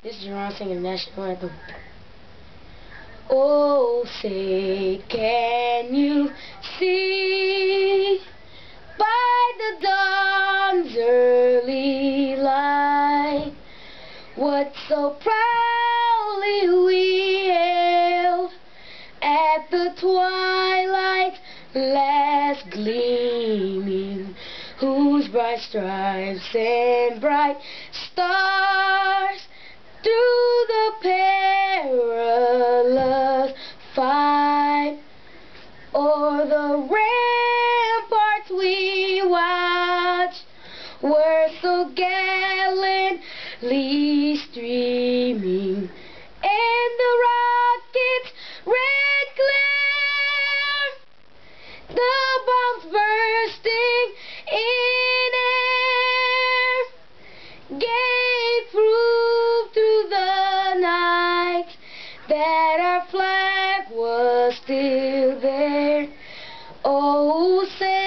This is Jerron singing the national anthem. Oh, say, can you see by the dawn's early light what so proudly we hailed at the twilight's last gleaming, whose bright stripes and bright stars through the perilous fight o'er the ramparts we watched were so gallantly streaming, and the rocket's red glare, the bombs bursting in air, gave proof through the night that our flag was still there. Oh, say